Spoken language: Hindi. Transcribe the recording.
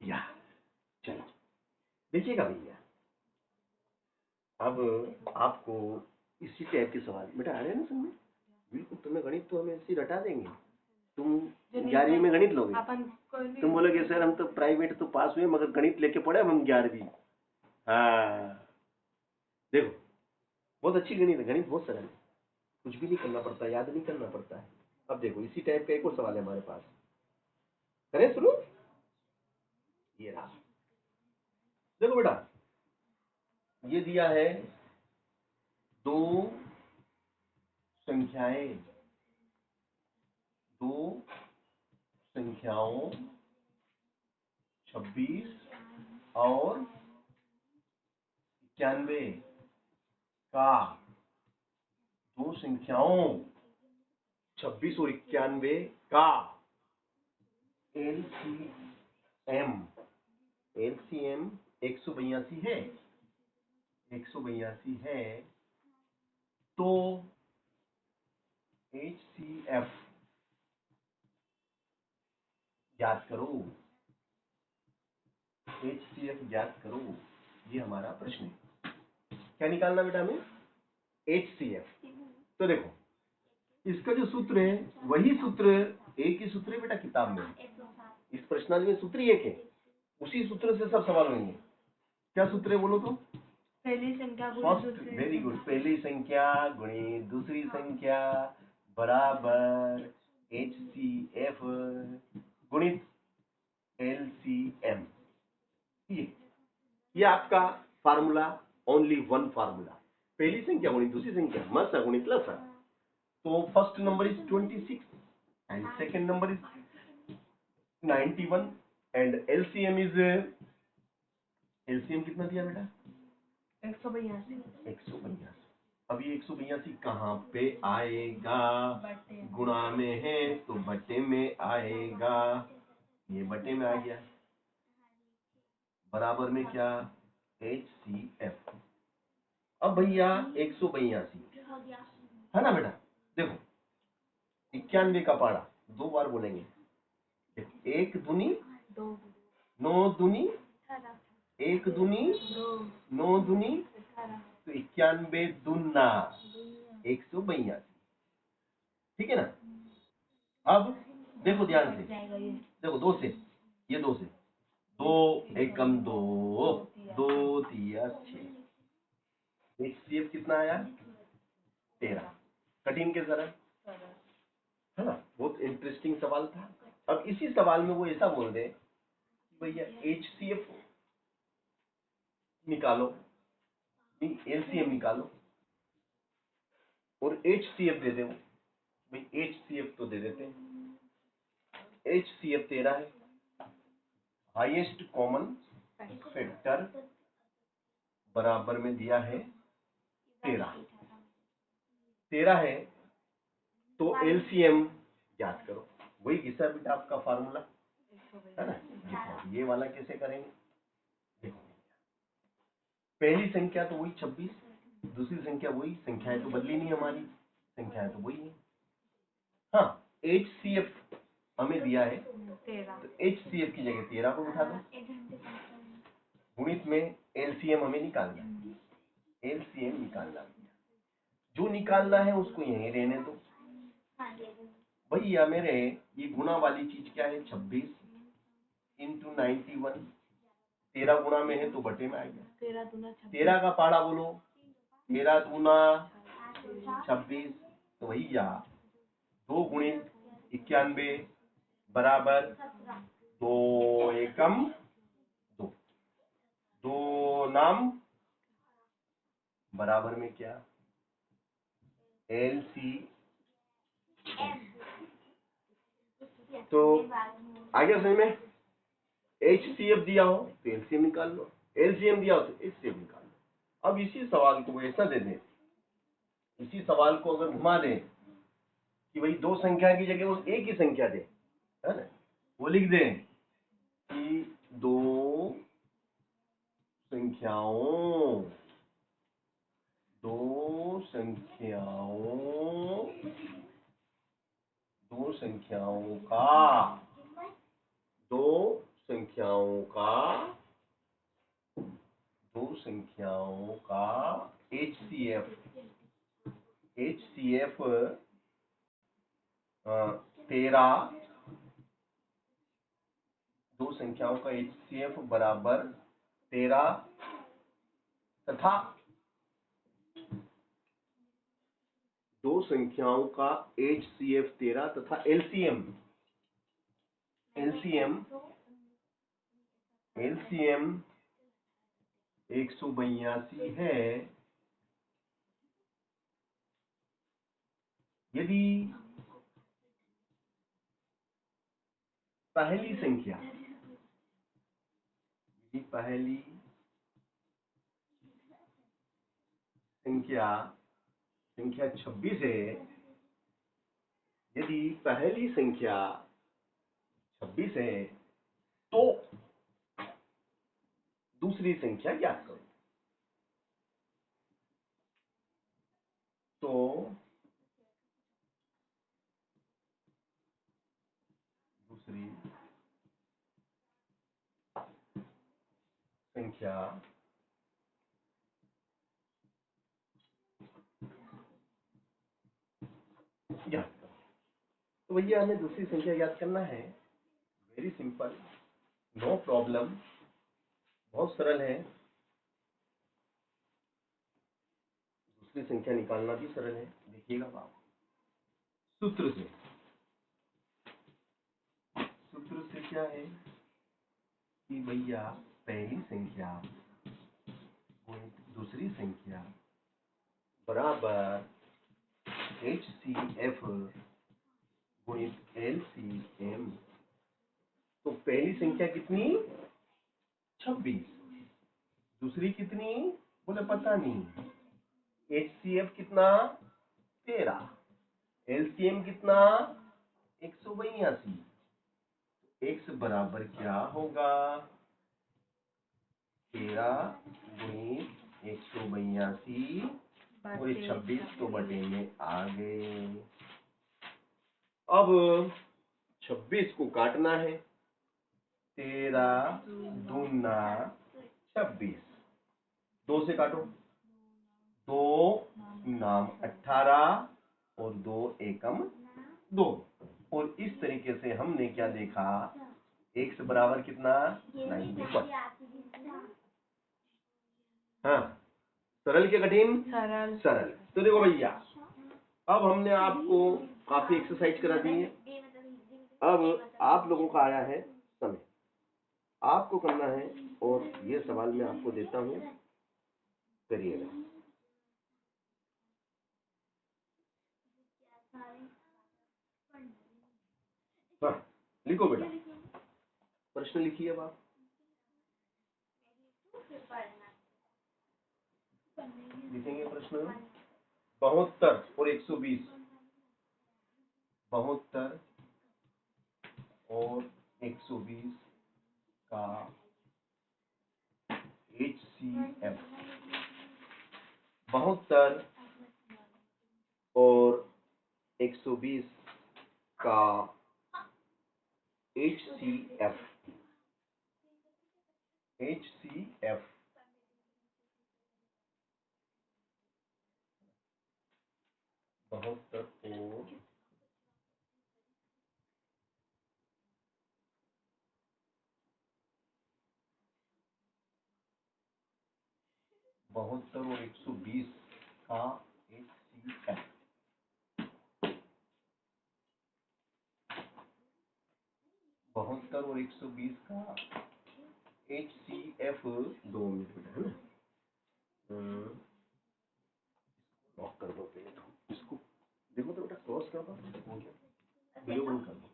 या चलो देखिएगा भैया, अब आपको इसी टाइप के सवाल बेटा आ रहे हैं ना समझ में? बिल्कुल, तुम्हें गणित तो हम ऐसे रटा देंगे। तुम 11वीं में गणित लोगे, तुम बोलोगे सर हम तो प्राइवेट तो पास हुए मगर गणित लेके पढ़े हम 11वीं। हाँ देखो, बहुत अच्छी गणित है, गणित बहुत सरल है, कुछ भी नहीं करना पड़ता, याद नहीं करना पड़ता है। अब देखो इसी टाइप का एक और सवाल है हमारे पास, करें शुरू? ये रहा, देखो बेटा ये दिया है दो संख्याएं, दो संख्याओं 26 और 91 का, दो संख्याओं 26 और 91 का एलसीएम, एलसीएम 182 है, 182 है, तो एचसीएफ ज्ञात करो, एचसीएफ ज्ञात करो, ये हमारा प्रश्न है। क्या निकालना बेटा हमें? एचसीएफ। तो देखो इसका जो सूत्र है वही सूत्र, एक ही सूत्र है बेटा किताब में, इस प्रश्नावली में सूत्र ही एक है, उसी सूत्र से सब सवाल होंगे। क्या सूत्र है बोलो तो? पहली संख्या वेरी गुड, पहली संख्या गुणी दूसरी संख्या बराबर एचसीएफ गुणित एलसीएम। ये आपका फार्मूला, ओनली वन फार्मूला, पहली संख्या गुणित दूसरी संख्या मस गुणित लसा। तो first number is 26 and second number is 91 and LCM is, LCM कितना दिया बेटा? 182। 182। अब ये 182 कहाँ पे आएगा? गुणा में है तो बटे में आएगा, ये बटे में आ गया, बराबर में क्या? HCF। अब भैया 182 है ना बेटा, देखो 91 का पारा दो बार बोलेंगे, एक दूनी नौ दूनी, एक दूनी नौ दूनी, तो 91 दूना 182, ठीक है ना? अब देखो ध्यान से, देखो दो से, ये दो से, दो एकम दो, दो तिया 6, HCF कितना आया? 13। कठिन के सरल है ना, बहुत इंटरेस्टिंग सवाल था। अब इसी सवाल में वो ऐसा बोल दे भैया HCF निकालो, LCM निकालो और HCF दे दे, भाई HCF तो दे देते हैं, HCF 13 है, हाईएस्ट कॉमन फैक्टर बराबर में दिया है 13, 13 है, तो LCM ज्ञात करो, वही घिसा बेटा आपका फार्मूला है ना। देखो ये वाला कैसे करेंगे, देखो पहली संख्या तो वही 26, दूसरी संख्या वही, संख्याएं तो बदली नहीं हमारी, संख्याएं तो वही है। हाँ HCF हमें दिया है, तो HCF की जगह 13 को बिठा दो, गुणित में LCM हमें निकालना है, LCM निकालना है, जो निकालना है उसको यहीं रहने दो भैया मेरे। ये गुणा वाली चीज क्या है? 26 इंटू 91, 13 गुणा में है तो बटे में आ गया, 13 का पाड़ा बोलो, 13 दूना 26, तो भैया 2 गुणित 91 बराबर 2 एकम 2, 2 नाम बराबर में क्या? LC। तो आ गया समझ में? HCF दिया हो तो LCM निकाल लो, LCM दिया हो तो HCF निकाल लो। अब इसी सवाल को ऐसा दे दें, इसी सवाल को अगर घुमा दें कि भाई दो संख्या की जगह वो एक ही संख्या दे, है ना, वो लिख दें कि दो संख्याओं, दो संख्याओं, दो संख्याओं का, दो संख्या संख्याओं का HCF 13, दो संख्याओं का HCF बराबर 13 तथा दो संख्याओं का HCF 13 तथा LCM 182 है यदि पहली संख्या 26 है, यदि पहली संख्या 26 है तो दूसरी संख्या ज्ञात करो। तो दूसरी संख्या ज्ञात करो। तो भैया हमें दूसरी संख्या ज्ञात करना है। वेरी सिंपल, नो प्रॉब्लम, बहुत सरल है। दूसरी संख्या निकालना भी सरल है, देखिएगा आप। सूत्र से क्या है कि भैया पहली संख्या गुणित दूसरी संख्या बराबर HCF गुणित LCM। तो पहली संख्या कितनी? 26। दूसरी कितनी? बोले पता नहीं। HCF कितना? 13। LCM कितना? 182। x बराबर क्या होगा? 13 गुणित 182 और 26 तो बटे में आ गए। अब 26 को काटना है। 13 दूना 26, 2 से काटो, 2 नाम 18 और 2 एकम 2। और इस तरीके से हमने क्या देखा? x बराबर कितना? 91। हाँ, सरल के कठिन? सरल। तो देखो भैया, अब हमने आपको काफी एक्सरसाइज करा दी है। अब आप लोगों का आया है समय, आपको करना है और ये सवाल मैं आपको देता हूं, करिएगा। हाँ, लिखो बेटा, प्रश्न लिखिए। अब आप लिखेंगे प्रश्न। 72 और 120, 72 और 120 का HCF, 72 और 120 का HCF 72 और 120 का HCF, 72 और 120 का HCF 2 मिनट है ना। लॉक कर दो पहले तो इसको, देखो तो बेटा क्रॉस कर दो, हो गया, वीडियो बंद कर दो।